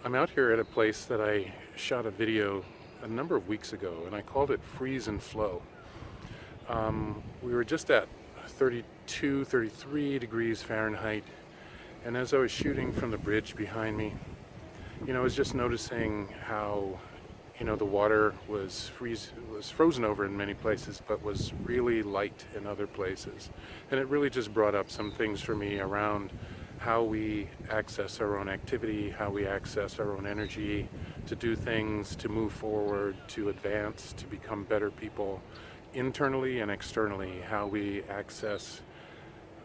I'm out here at a place that I shot a video a number of weeks ago, and I called it Freeze and Flow. We were just at 32, 33 degrees Fahrenheit, and as I was shooting from the bridge behind me, I was just noticing how, the water was frozen over in many places, but was really light in other places. And it really just brought up some things for me around how we access our own activity, how we access our own energy to do things, to move forward, to advance, to become better people internally and externally, how we access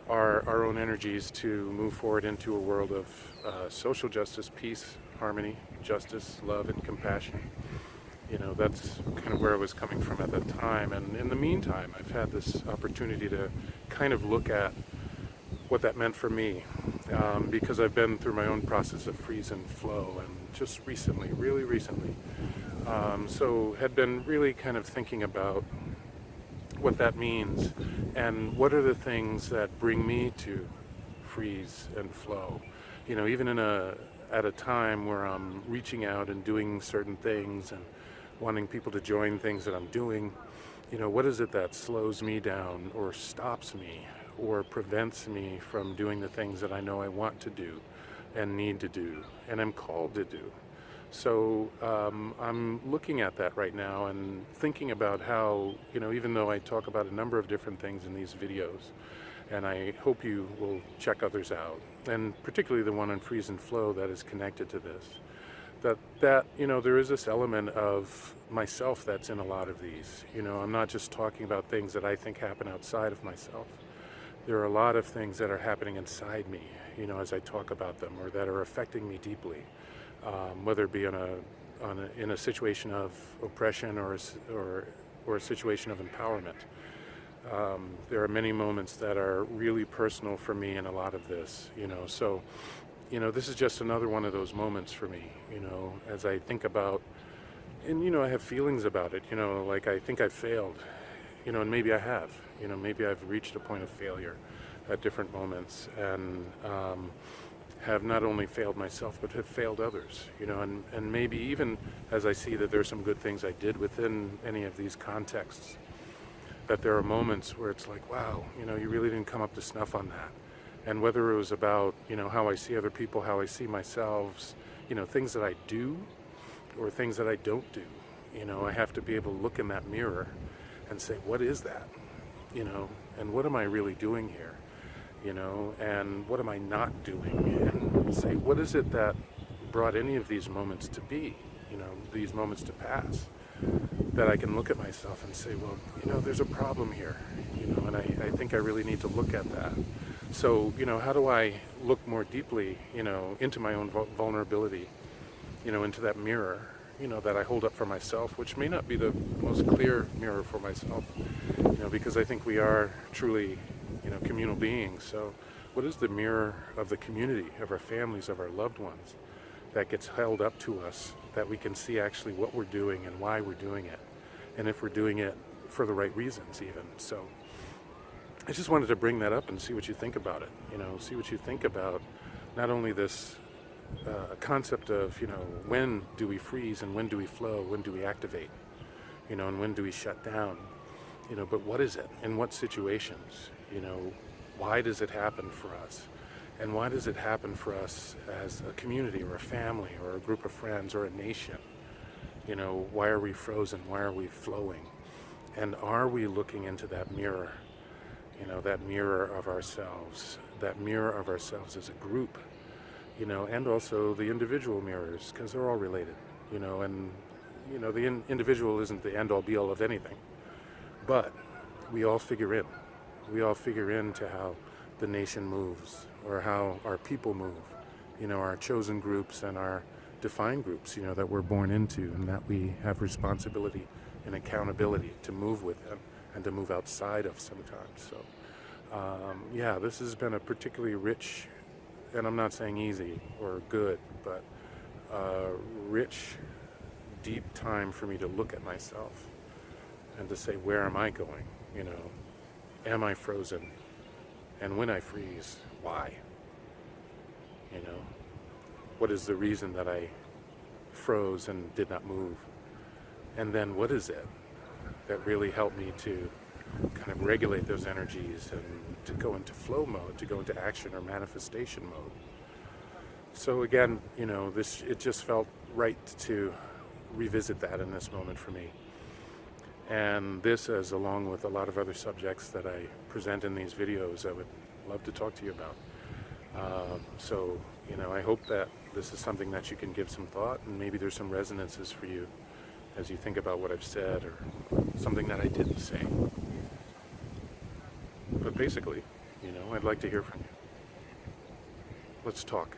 our own energies to move forward into a world of social justice, peace, harmony, justice, love, and compassion. That's kind of where I was coming from at that time. And in the meantime, I've had this opportunity to kind of look at what that meant for me, because I've been through my own process of freeze and flow, and just recently, really recently, so had been really kind of thinking about what that means and what are the things that bring me to freeze and flow. Even at a time where I'm reaching out and doing certain things and wanting people to join things that I'm doing, what is it that slows me down or stops me or prevents me from doing the things that I know I want to do and need to do and I'm called to do. So I'm looking at that right now and thinking about how, even though I talk about a number of different things in these videos, and I hope you will check others out, and particularly the one on freeze and flow that is connected to this, that there is this element of myself that's in a lot of these. I'm not just talking about things that I think happen outside of myself. There are a lot of things that are happening inside me, as I talk about them, or that are affecting me deeply, whether it be in a situation of oppression or a situation of empowerment. There are many moments that are really personal for me in a lot of this, so this is just another one of those moments for me, as I think about, and I have feelings about it, like I think I've failed, and maybe I have, maybe I've reached a point of failure at different moments, and have not only failed myself but have failed others, and maybe even as I see that there's some good things I did within any of these contexts, that there are moments where it's like, wow, you really didn't come up to snuff on that. And whether it was about, how I see other people, how I see myself, things that I do or things that I don't do, I have to be able to look in that mirror and say, what is that? And what am I really doing here? And what am I not doing? And say, what is it that brought any of these moments to be, these moments to pass? That I can look at myself and say, well, there's a problem here, and I think I really need to look at that. So, how do I look more deeply, into my own vulnerability, into that mirror, that I hold up for myself, which may not be the most clear mirror for myself, because I think we are truly, communal beings. So what is the mirror of the community, of our families, of our loved ones, that gets held up to us, that we can see actually what we're doing and why we're doing it, and if we're doing it for the right reasons even. So I just wanted to bring that up and see what you think about it, see what you think about not only this concept of, when do we freeze and when do we flow, when do we activate, and when do we shut down, but what is it, in what situations, why does it happen for us? And why does it happen for us as a community or a family or a group of friends or a nation? Why are we frozen? Why are we flowing? And are we looking into that mirror, that mirror of ourselves as a group, and also the individual mirrors, because they're all related, and, the individual isn't the end all be all of anything, but we all figure in. We all figure into how the nation moves, or how our people move, our chosen groups and our defined groups, that we're born into, and that we have responsibility and accountability to move within and to move outside of sometimes. So, this has been a particularly rich, and I'm not saying easy or good, but rich, deep time for me to look at myself and to say, where am I going? Am I frozen? And when I freeze, why? What is the reason that I froze and did not move. And then what is it that really helped me to kind of regulate those energies and to go into flow mode, to go into action or manifestation mode? So again, it just felt right to revisit that in this moment for me. And this, as along with a lot of other subjects that I present in these videos, I would love to talk to you about. So I hope that this is something that you can give some thought, and maybe there's some resonances for you as you think about what I've said or something that I didn't say. But basically, I'd like to hear from you. Let's talk.